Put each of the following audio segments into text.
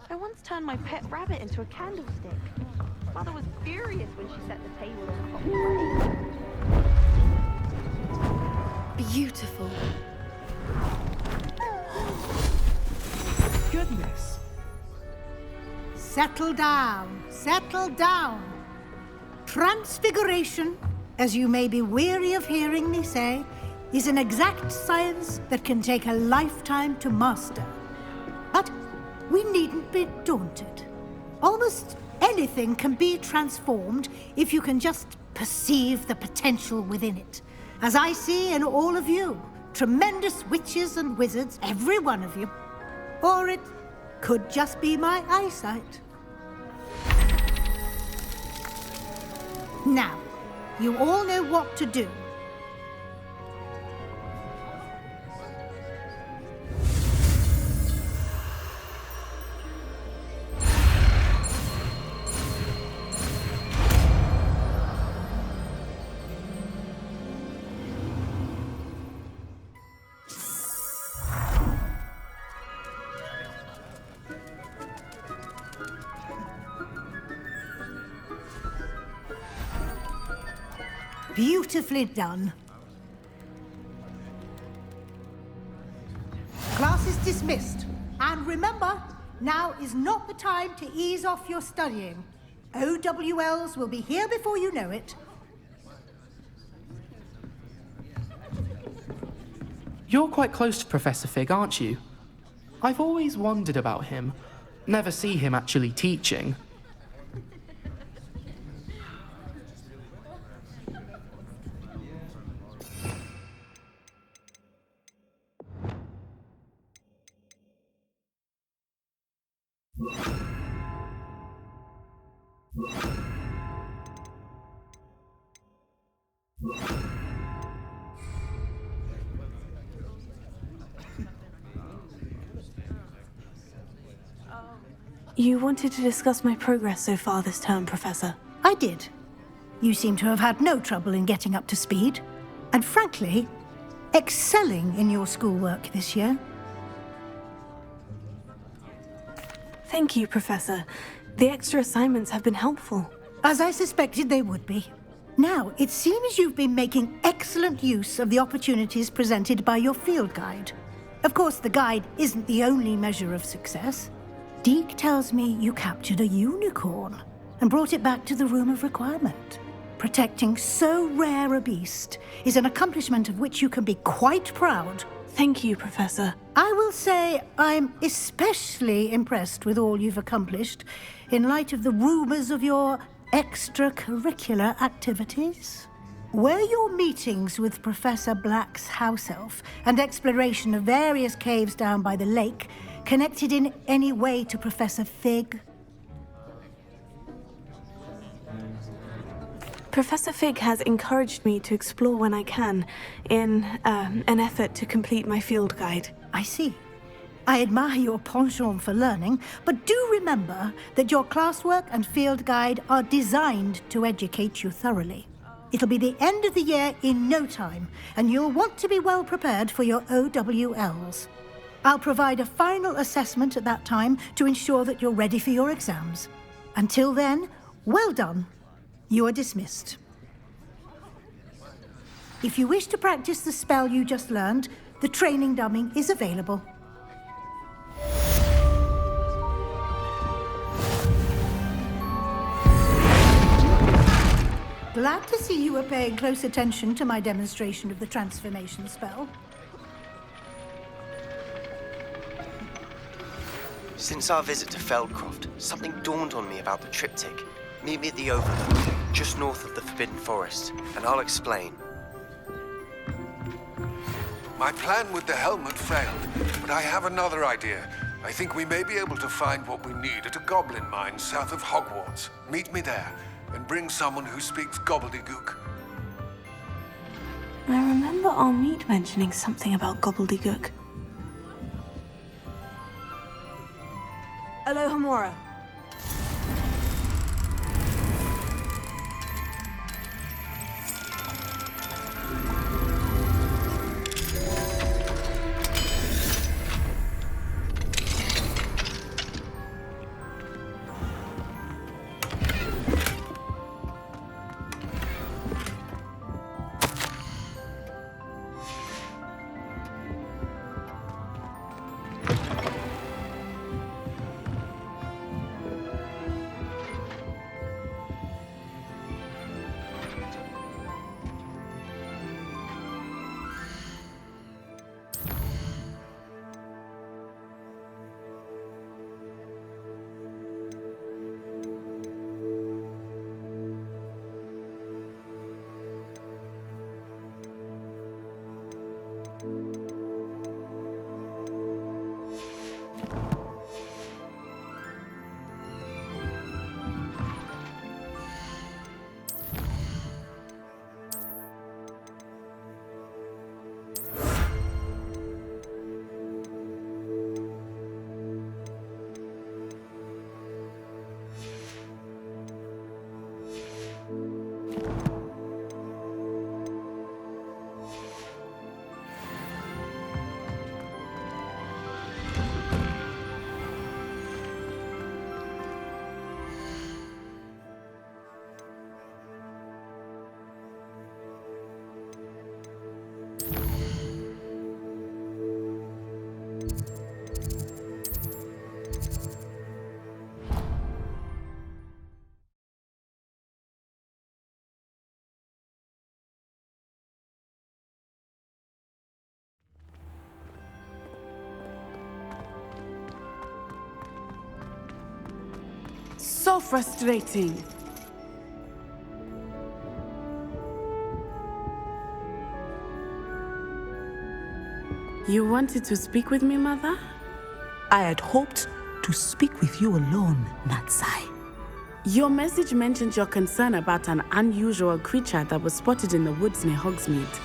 I once turned my pet rabbit into a candlestick. Mother was furious when she set the table on hot flame. Beautiful. Goodness. Settle down, settle down. Transfiguration, as you may be weary of hearing me say, is an exact science that can take a lifetime to master. But we needn't be daunted. Almost anything can be transformed if you can just perceive the potential within it. As I see in all of you, tremendous witches and wizards, every one of you. Or it could just be my eyesight. Now, you all know what to do. Beautifully done. Class is dismissed. And remember, now is not the time to ease off your studying. OWLs will be here before you know it. You're quite close to Professor Fig, aren't you? I've always wondered about him. Never see him actually teaching. You wanted to discuss my progress so far this term, Professor. I did. You seem to have had no trouble in getting up to speed. And frankly, excelling in your schoolwork this year. Thank you, Professor. The extra assignments have been helpful. As I suspected they would be. Now, it seems you've been making excellent use of the opportunities presented by your field guide. Of course, the guide isn't the only measure of success. Deke tells me you captured a unicorn and brought it back to the Room of Requirement. Protecting so rare a beast is an accomplishment of which you can be quite proud. Thank you, Professor. I will say I'm especially impressed with all you've accomplished in light of the rumors of your extracurricular activities. Were your meetings with Professor Black's house elf and exploration of various caves down by the lake connected in any way to Professor Fig? Professor Fig has encouraged me to explore when I can in an effort to complete my field guide. I see. I admire your penchant for learning, but do remember that your classwork and field guide are designed to educate you thoroughly. It'll be the end of the year in no time, and you'll want to be well prepared for your OWLs. I'll provide a final assessment at that time to ensure that you're ready for your exams. Until then, well done. You are dismissed. If you wish to practice the spell you just learned, the training dummy is available. Glad to see you were paying close attention to my demonstration of the transformation spell. Since our visit to Feldcroft, something dawned on me about the triptych. Meet me at the Overlook, just north of the Forbidden Forest, and I'll explain. My plan with the helmet failed, but I have another idea. I think we may be able to find what we need at a goblin mine south of Hogwarts. Meet me there, and bring someone who speaks gobbledygook. I remember our meet mentioning something about gobbledygook. Alohomora. so frustrating. You wanted to speak with me, Mother? I had hoped to speak with you alone, Natsai. Your message mentioned your concern about an unusual creature that was spotted in the woods near Hogsmeade.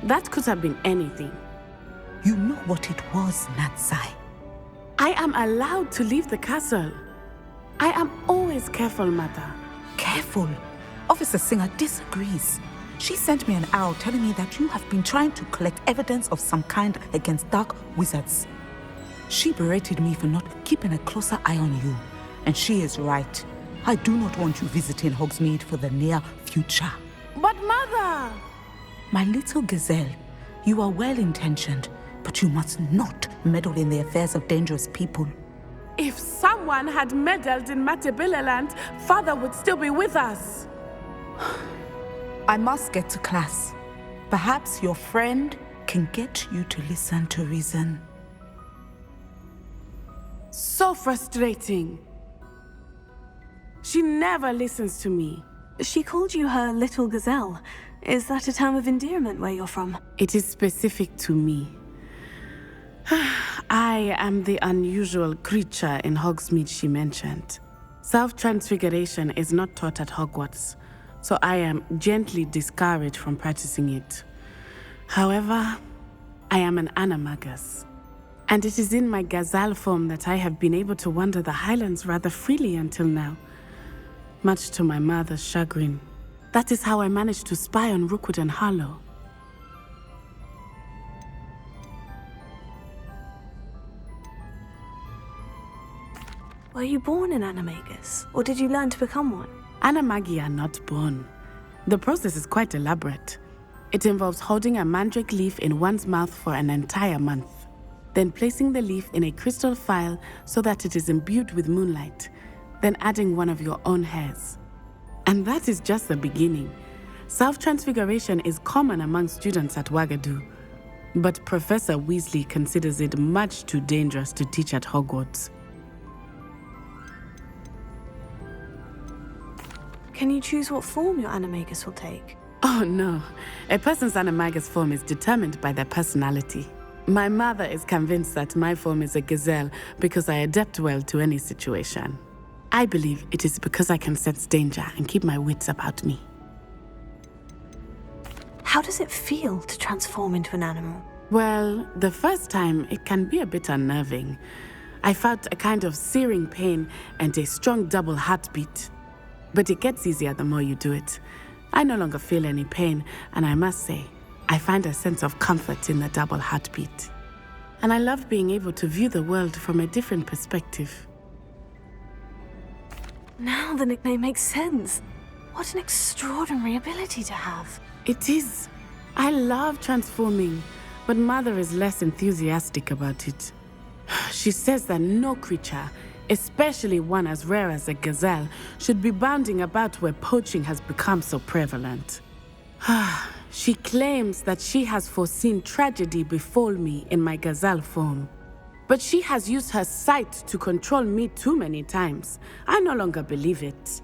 That could have been anything. You know what it was, Natsai. I am allowed to leave the castle. I am always careful, Mother. Careful. Officer Singer disagrees. She sent me an owl telling me that you have been trying to collect evidence of some kind against dark wizards. She berated me for not keeping a closer eye on you. And she is right. I do not want you visiting Hogsmeade for the near future. But Mother! My little gazelle, you are well-intentioned, but you must not meddle in the affairs of dangerous people. If someone had meddled in Matabeleland, Father would still be with us. I must get to class. Perhaps your friend can get you to listen to reason. So frustrating. She never listens to me. She called you her little gazelle. Is that a term of endearment where you're from? It is specific to me. I am the unusual creature in Hogsmeade she mentioned. Self-transfiguration is not taught at Hogwarts, so I am gently discouraged from practicing it. However, I am an animagus, and it is in my gazelle form that I have been able to wander the Highlands rather freely until now, much to my mother's chagrin. That is how I managed to spy on Rookwood and Harlow. Were you born an animagus, or did you learn to become one? Animagi are not born. The process is quite elaborate. It involves holding a mandrake leaf in one's mouth for an entire month, then placing the leaf in a crystal phial so that it is imbued with moonlight, then adding one of your own hairs. And that is just the beginning. Self-transfiguration is common among students at Wagadu, but Professor Weasley considers it much too dangerous to teach at Hogwarts. Can you choose what form your animagus will take? Oh no, a person's animagus form is determined by their personality. My mother is convinced that my form is a gazelle because I adapt well to any situation. I believe it is because I can sense danger and keep my wits about me. How does it feel to transform into an animal? Well, the first time it can be a bit unnerving. I felt a kind of searing pain and a strong double heartbeat. But it gets easier the more you do it. I no longer feel any pain, and I must say, I find a sense of comfort in the double heartbeat. And I love being able to view the world from a different perspective. Now the nickname makes sense. What an extraordinary ability to have. It is. I love transforming, but Mother is less enthusiastic about it. She says that no creature, especially one as rare as a gazelle, should be bounding about where poaching has become so prevalent. She claims that she has foreseen tragedy befall me in my gazelle form. But she has used her sight to control me too many times. I no longer believe it.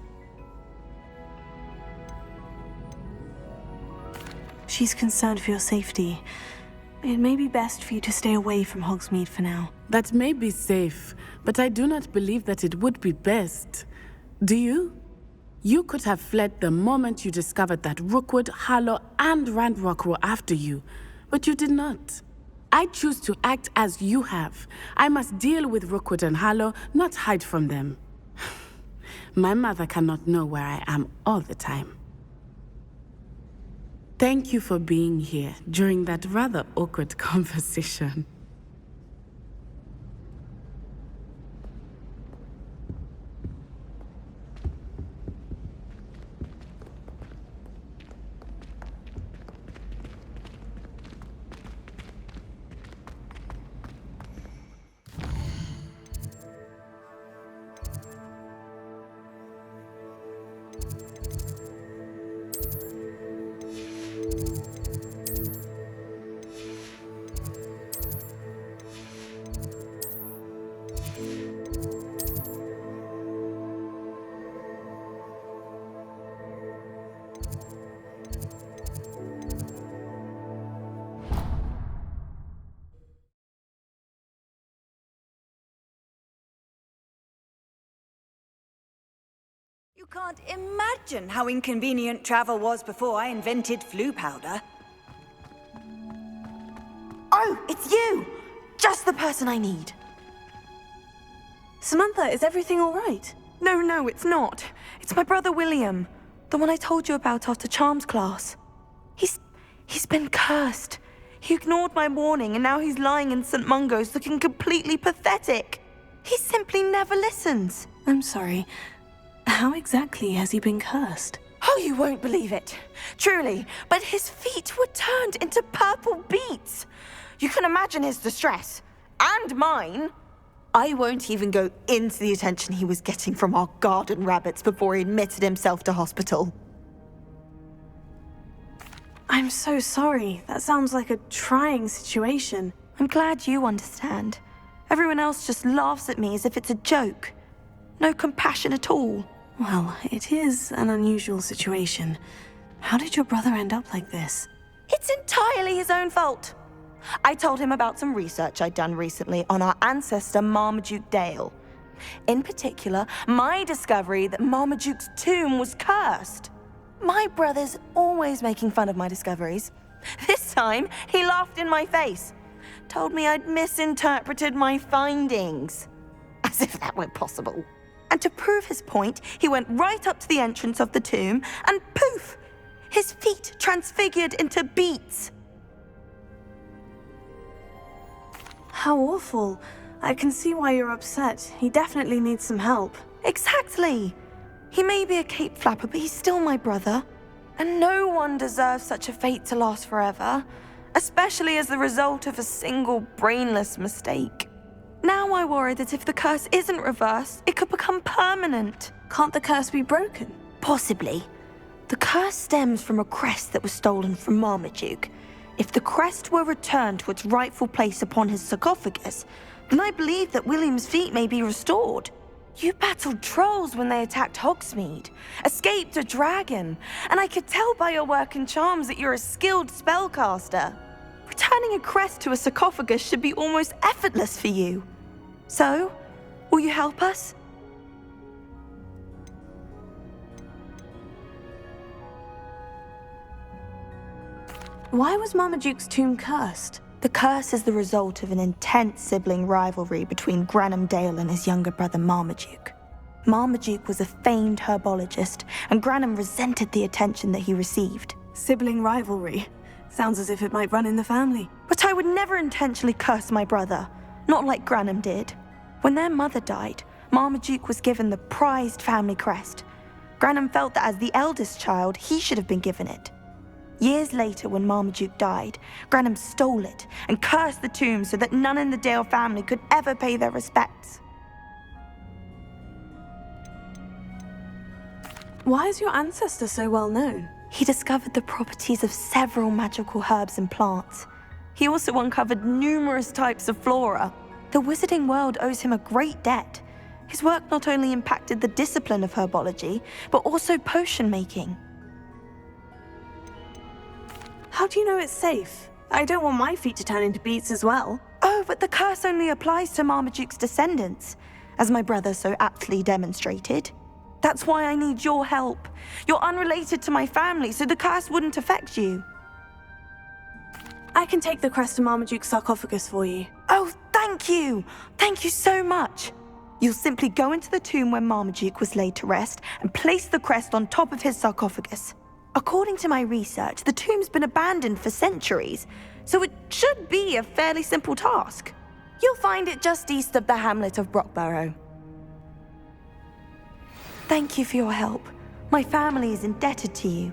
She's concerned for your safety. It may be best for you to stay away from Hogsmeade for now. That may be safe, but I do not believe that it would be best. Do you? You could have fled the moment you discovered that Rookwood, Harlow, and Ranrock were after you, but you did not. I choose to act as you have. I must deal with Rookwood and Harlow, not hide from them. My mother cannot know where I am all the time. Thank you for being here during that rather awkward conversation. You can't imagine how inconvenient travel was before I invented flu powder. Oh, it's you! Just the person I need. Samantha, is everything all right? No, it's not. It's my brother William. The one I told you about after Charms class. He's been cursed. He ignored my warning and now he's lying in St. Mungo's looking completely pathetic. He simply never listens. I'm sorry. How exactly has he been cursed? Oh, you won't believe it. Truly, but his feet were turned into purple beets. You can imagine his distress. And mine. I won't even go into the attention he was getting from our garden rabbits before he admitted himself to hospital. I'm so sorry. That sounds like a trying situation. I'm glad you understand. Everyone else just laughs at me as if it's a joke. No compassion at all. Well, it is an unusual situation. How did your brother end up like this? It's entirely his own fault. I told him about some research I'd done recently on our ancestor Marmaduke Dale. In particular, my discovery that Marmaduke's tomb was cursed. My brother's always making fun of my discoveries. This time, he laughed in my face. Told me I'd misinterpreted my findings. As if that were possible. And to prove his point, he went right up to the entrance of the tomb and poof! His feet transfigured into beets. How awful. I can see why you're upset. He definitely needs some help. Exactly. He may be a cape flapper, but he's still my brother. And no one deserves such a fate to last forever, especially as the result of a single brainless mistake. Now I worry that if the curse isn't reversed, it could become permanent. Can't the curse be broken? Possibly. The curse stems from a crest that was stolen from Marmaduke. If the crest were returned to its rightful place upon his sarcophagus, then I believe that William's feet may be restored. You battled trolls when they attacked Hogsmeade, escaped a dragon, and I could tell by your work in charms that you're a skilled spellcaster. Returning a crest to a sarcophagus should be almost effortless for you. So, will you help us? Why was Marmaduke's tomb cursed? The curse is the result of an intense sibling rivalry between Granham Dale and his younger brother Marmaduke. Marmaduke was a famed herbologist, and Granham resented the attention that he received. Sibling rivalry. Sounds as if it might run in the family. But I would never intentionally curse my brother, not like Granham did. When their mother died, Marmaduke was given the prized family crest. Granham felt that as the eldest child, he should have been given it. Years later, when Marmaduke died, Granham stole it and cursed the tomb so that none in the Dale family could ever pay their respects. Why is your ancestor so well known? He discovered the properties of several magical herbs and plants. He also uncovered numerous types of flora. The wizarding world owes him a great debt. His work not only impacted the discipline of herbology, but also potion making. How do you know it's safe? I don't want my feet to turn into beets as well. Oh, but the curse only applies to Marmaduke's descendants, as my brother so aptly demonstrated. That's why I need your help. You're unrelated to my family, so the curse wouldn't affect you. I can take the crest to Marmaduke's sarcophagus for you. Oh, thank you! Thank you so much! You'll simply go into the tomb where Marmaduke was laid to rest and place the crest on top of his sarcophagus. According to my research, the tomb's been abandoned for centuries, so it should be a fairly simple task. You'll find it just east of the hamlet of Brockborough. Thank you for your help. My family is indebted to you.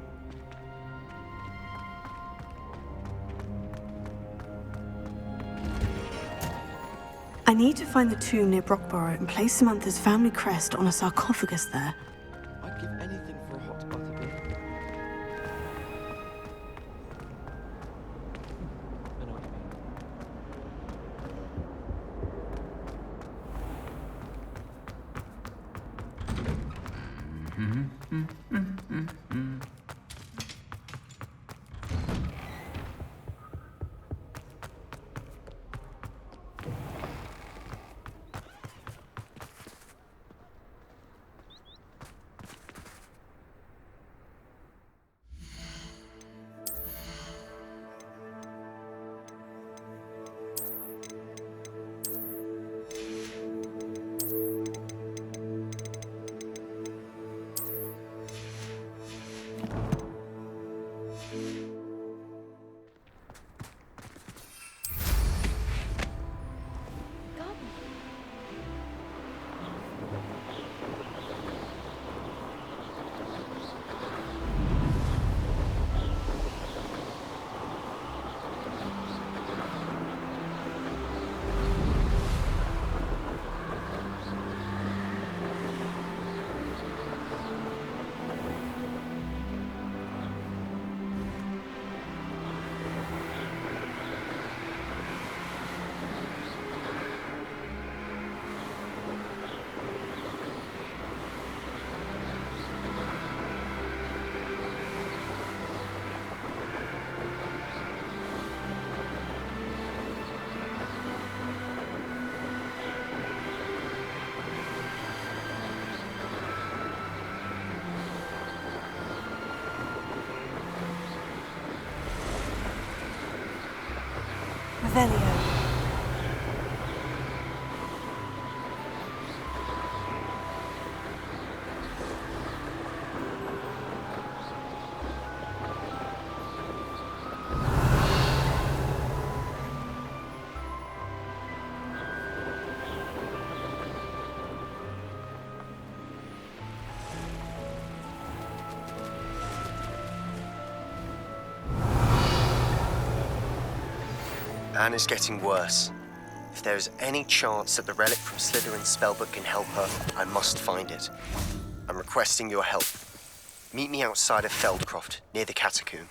I need to find the tomb near Brockborough and place Samantha's family crest on a sarcophagus there. I'd give anything for a hot butterbeer. I know what you mean. and is getting worse. If there is any chance that the relic from Slytherin's spellbook can help her, I must find it. I'm requesting your help. Meet me outside of Feldcroft, near the catacomb.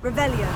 Revelio.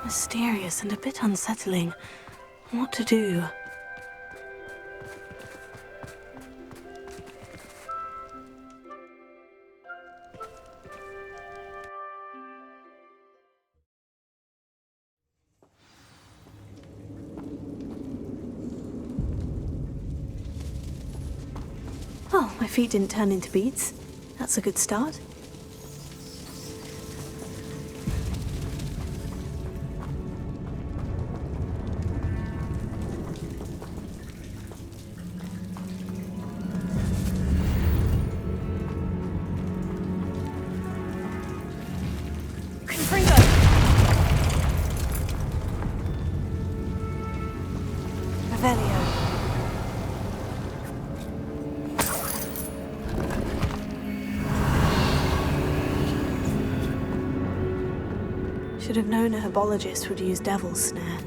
Mysterious and a bit unsettling. What to do? Oh, my feet didn't turn into beads. That's a good start. Should have known a herbologist would use Devil's Snare.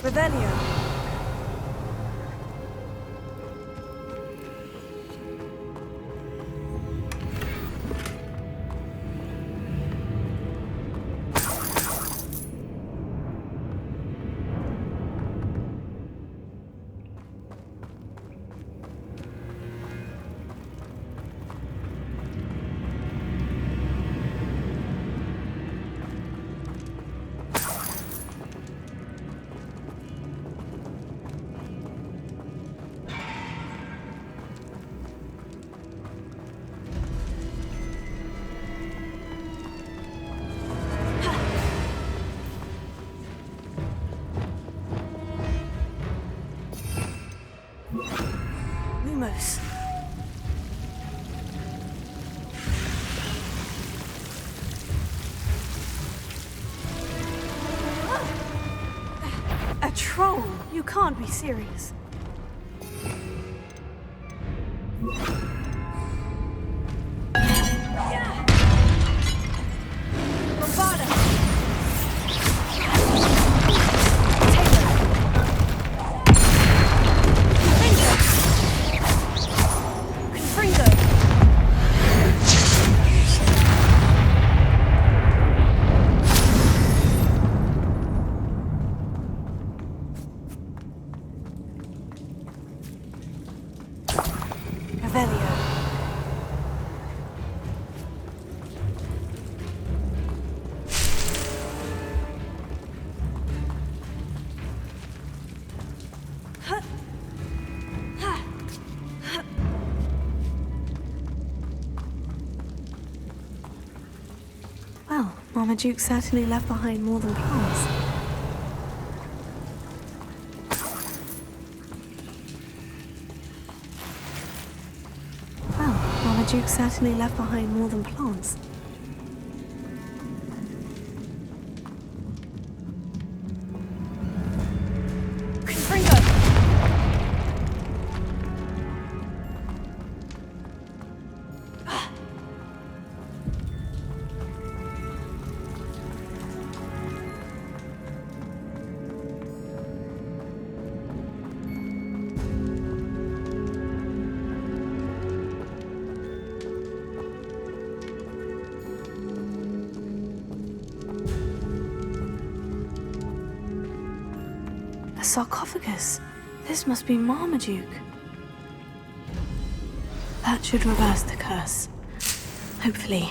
Revelio. Lumos. A troll? You can't be serious. Well, Marmaduke certainly left behind more than plants. Well, Marmaduke certainly left behind more than plants. A sarcophagus. This must be Marmaduke. That should reverse the curse. Hopefully.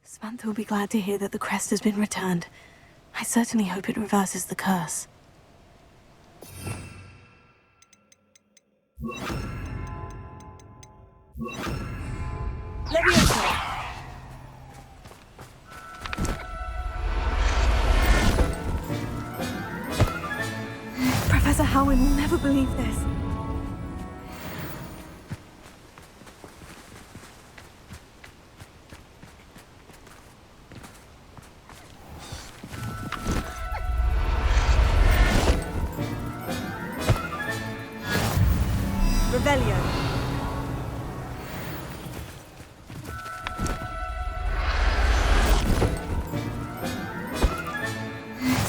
Samantha will be glad to hear that the crest has been returned. I certainly hope it reverses the curse. Professor Howard will never believe this.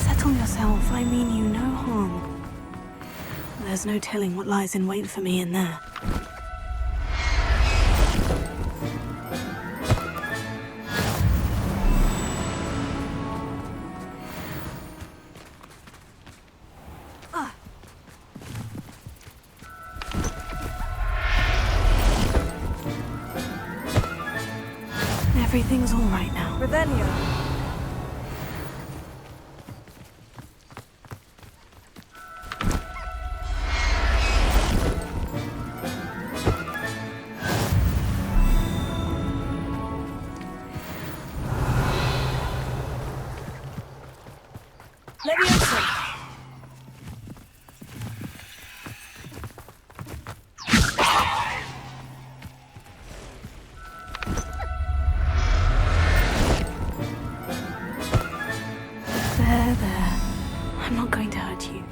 Settle yourself, I mean you no harm. There's no telling what lies in wait for me in there. Everything's all right now. Revelio. There. I'm not going to hurt you.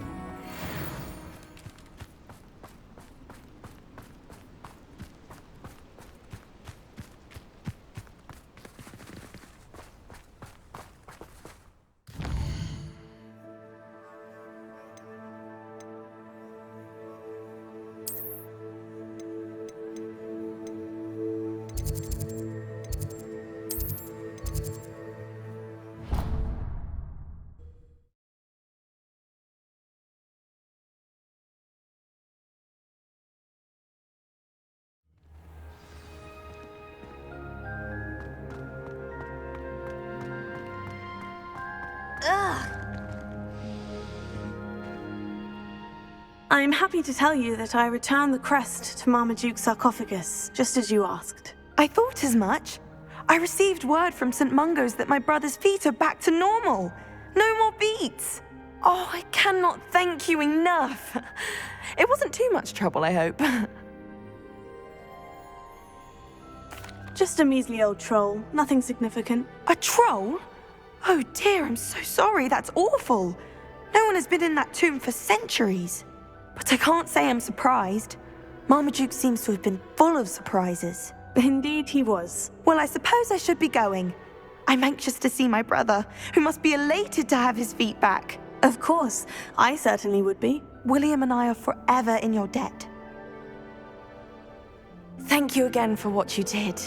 I'm happy to tell you that I returned the crest to Marmaduke's sarcophagus, just as you asked. I thought as much. I received word from St. Mungo's that my brother's feet are back to normal. No more beats. Oh, I cannot thank you enough. It wasn't too much trouble, I hope. Just a measly old troll, nothing significant. A troll? Oh dear, I'm so sorry, that's awful. No one has been in that tomb for centuries. But I can't say I'm surprised. Marmaduke seems to have been full of surprises. Indeed he was. Well, I suppose I should be going. I'm anxious to see my brother, who must be elated to have his feet back. Of course, I certainly would be. William and I are forever in your debt. Thank you again for what you did.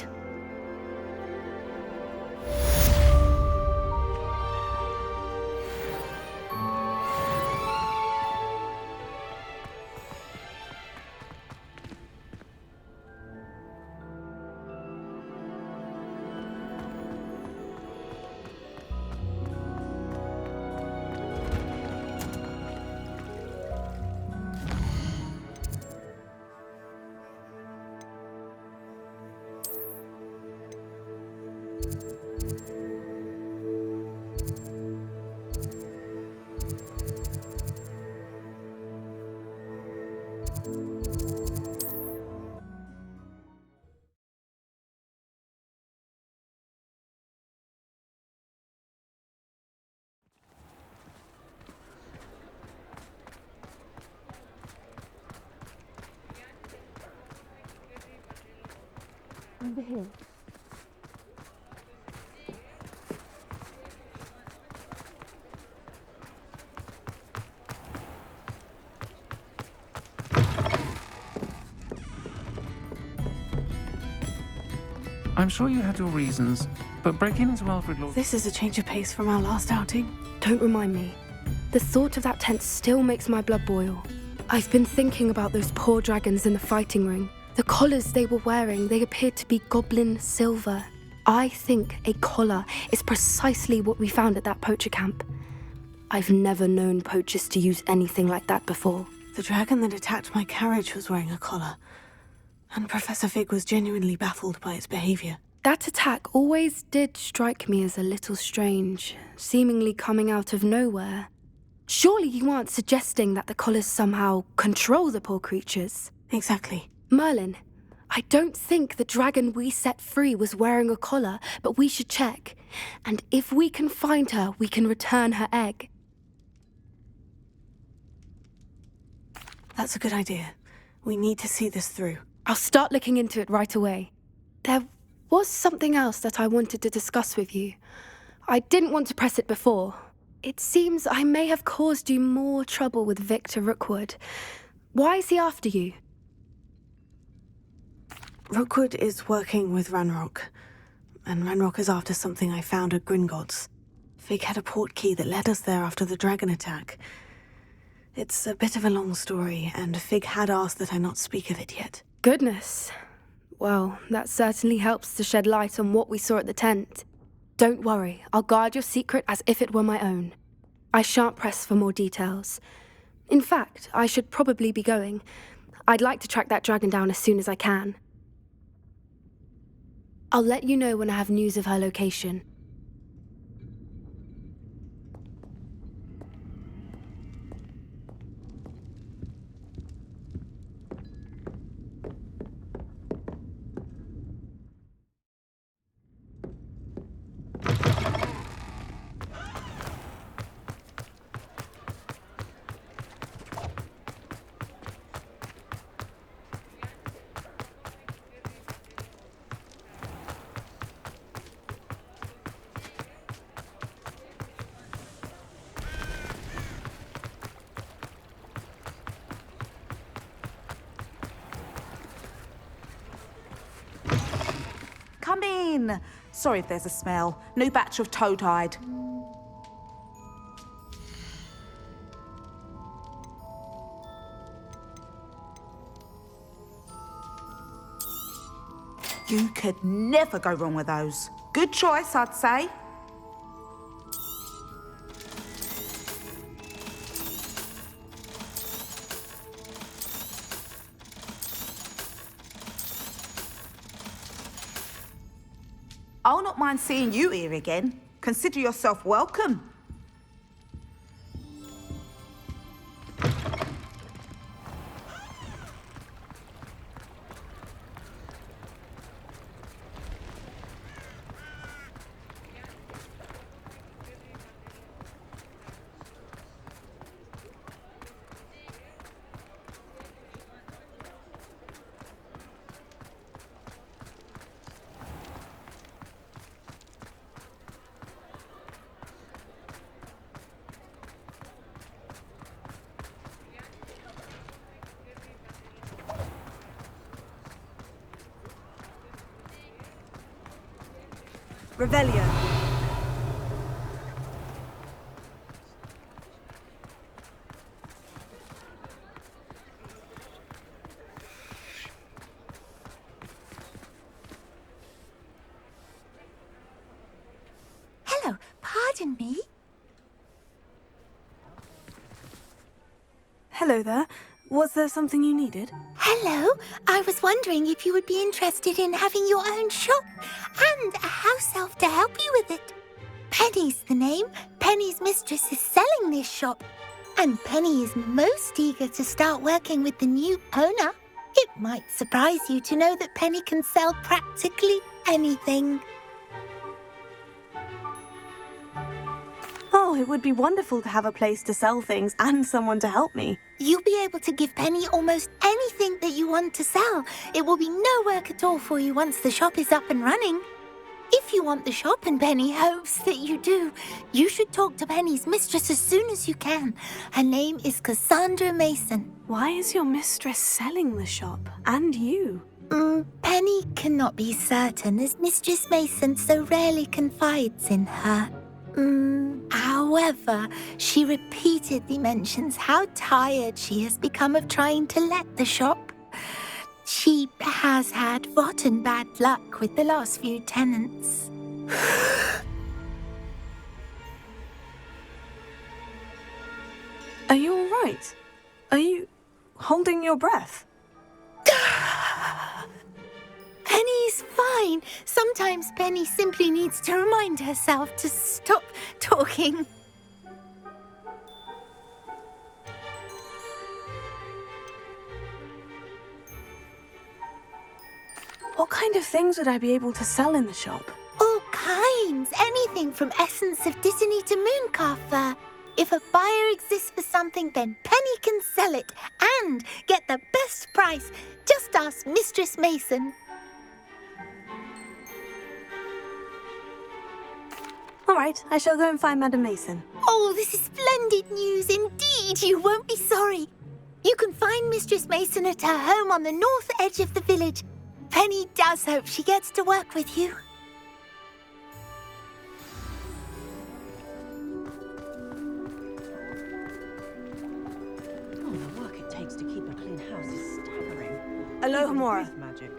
Over here. I'm sure you had your reasons, but breaking into Alfred Lord... This is a change of pace from our last outing. Don't remind me. The thought of that tent still makes my blood boil. I've been thinking about those poor dragons in the fighting ring. The collars they were wearing, they appeared to be goblin silver. I think a collar is precisely what we found at that poacher camp. I've never known poachers to use anything like that before. The dragon that attacked my carriage was wearing a collar, and Professor Fig was genuinely baffled by its behavior. That attack always did strike me as a little strange, seemingly coming out of nowhere. Surely you aren't suggesting that the collars somehow control the poor creatures? Exactly. Merlin, I don't think the dragon we set free was wearing a collar, but we should check. And if we can find her, we can return her egg. That's a good idea. We need to see this through. I'll start looking into it right away. There was something else that I wanted to discuss with you. I didn't want to press it before. It seems I may have caused you more trouble with Victor Rookwood. Why is he after you? Rookwood is working with Ranrock, and Ranrock is after something I found at Gringotts. Fig had a port key that led us there after the dragon attack. It's a bit of a long story, and Fig had asked that I not speak of it yet. Goodness. Well, that certainly helps to shed light on what we saw at the tent. Don't worry, I'll guard your secret as if it were my own. I shan't press for more details. In fact, I should probably be going. I'd like to track that dragon down as soon as I can. I'll let you know when I have news of her location. Come in. Sorry if there's a smell. New batch of toad-hide. You could never go wrong with those. Good choice, I'd say. I'll not mind seeing you here again. Consider yourself welcome. Revelio. Hello, pardon me? Hello there. Was there something you needed? Hello, I was wondering if you would be interested in having your own shop and a house elf to help you with it. Penny's the name. Penny's mistress is selling this shop, and Penny is most eager to start working with the new owner. It might surprise you to know that Penny can sell practically anything. Oh, it would be wonderful to have a place to sell things and someone to help me. You'll be able to give Penny almost anything that you want to sell. It will be no work at all for you once the shop is up and running. If you want the shop and Penny hopes that you do, you should talk to Penny's mistress as soon as you can. Her name is Cassandra Mason. Why is your mistress selling the shop? And you? Penny cannot be certain, as Mistress Mason so rarely confides in her. However, she repeatedly mentions how tired she has become of trying to let the shop. She has had rotten bad luck with the last few tenants. Are you all right? Are you holding your breath? Penny's fine. Sometimes Penny simply needs to remind herself to stop talking. What kind of things would I be able to sell in the shop? All kinds. Anything from essence of Disney to mooncalf fur. If a buyer exists for something, then Penny can sell it and get the best price. Just ask Mistress Mason. All right, I shall go and find Madam Mason. Oh, this is splendid news indeed. You won't be sorry. You can find Mistress Mason at her home on the north edge of the village. Penny does hope she gets to work with you. Oh, the work it takes to keep a clean house is staggering. Aloha Mora. With magic.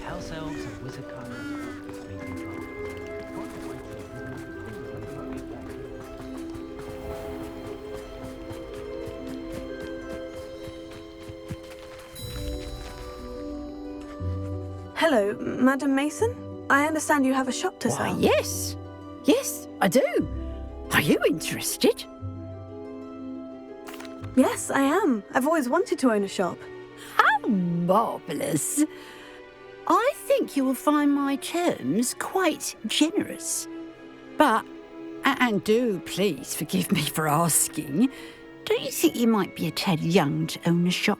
House elves and wizard carvers may be wrong. Hello, Madam Mason? I understand you have a shop to sell. Yes. Yes, I do. Are you interested? Yes, I am. I've always wanted to own a shop. Marvellous. I think you will find my terms quite generous. But, and do please forgive me for asking, don't you think you might be a tad young to own a shop?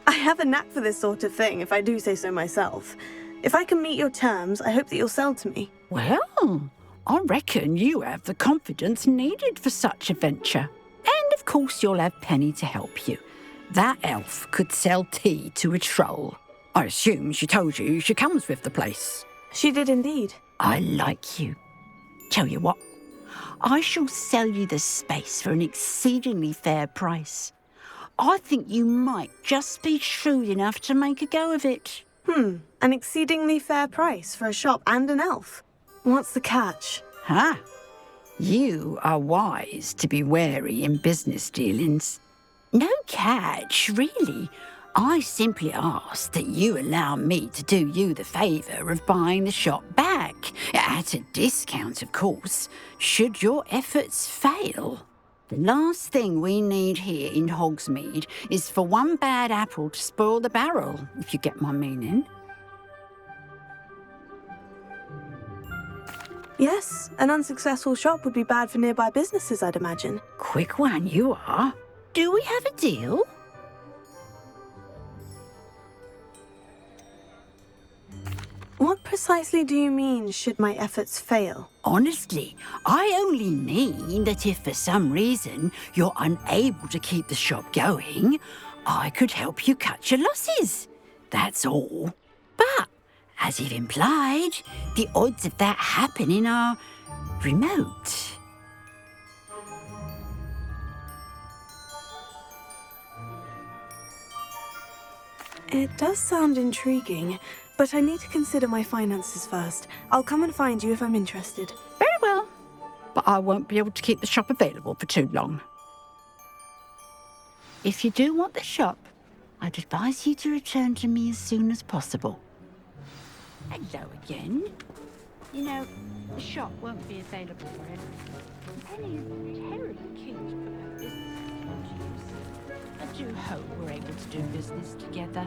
I have a knack for this sort of thing, if I do say so myself. If I can meet your terms, I hope that you'll sell to me. Well, I reckon you have the confidence needed for such a venture. And of course you'll have Penny to help you. That elf could sell tea to a troll. I assume she told you she comes with the place. She did indeed. I like you. Tell you what, I shall sell you the space for an exceedingly fair price. I think you might just be shrewd enough to make a go of it. An exceedingly fair price for a shop and an elf. What's the catch? Huh? You are wise to be wary in business dealings. No catch, really. I simply ask that you allow me to do you the favour of buying the shop back, at a discount, of course, should your efforts fail. The last thing we need here in Hogsmeade is for one bad apple to spoil the barrel, if you get my meaning. Yes, an unsuccessful shop would be bad for nearby businesses, I'd imagine. Quick one you are. Do we have a deal? What precisely do you mean, should my efforts fail? Honestly, I only mean that if for some reason you're unable to keep the shop going, I could help you cut your losses. That's all. But, as you've implied, the odds of that happening are remote. It does sound intriguing, but I need to consider my finances first. I'll come and find you if I'm interested. Very well. But I won't be able to keep the shop available for too long. If you do want the shop, I'd advise you to return to me as soon as possible. Hello again. You know, the shop won't be available forever. Penny is terribly keen to put her business into use. I do hope we're able to do business together.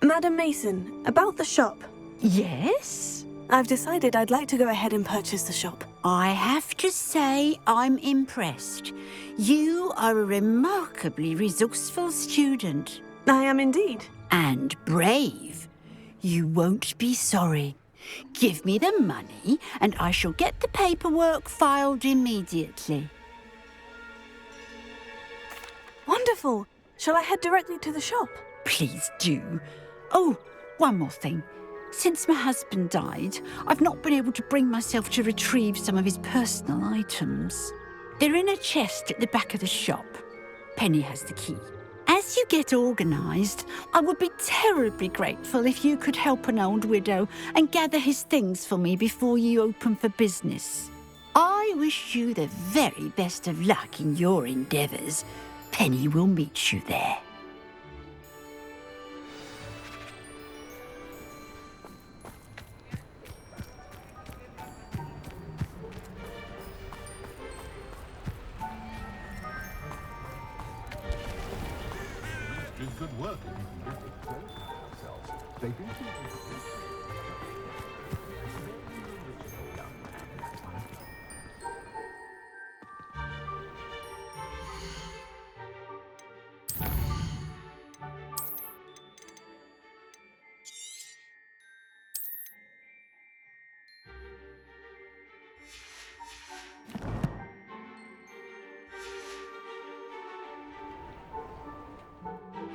Madam Mason, about the shop. Yes? I've decided I'd like to go ahead and purchase the shop. I have to say I'm impressed. You are a remarkably resourceful student. I am indeed. And brave. You won't be sorry. Give me the money and I shall get the paperwork filed immediately. Wonderful. Shall I head directly to the shop? Please do. Oh, one more thing. Since my husband died, I've not been able to bring myself to retrieve some of his personal items. They're in a chest at the back of the shop. Penny has the key. As you get organised, I would be terribly grateful if you could help an old widow and gather his things for me before you open for business. I wish you the very best of luck in your endeavours. Penny will meet you there. Good work. They do.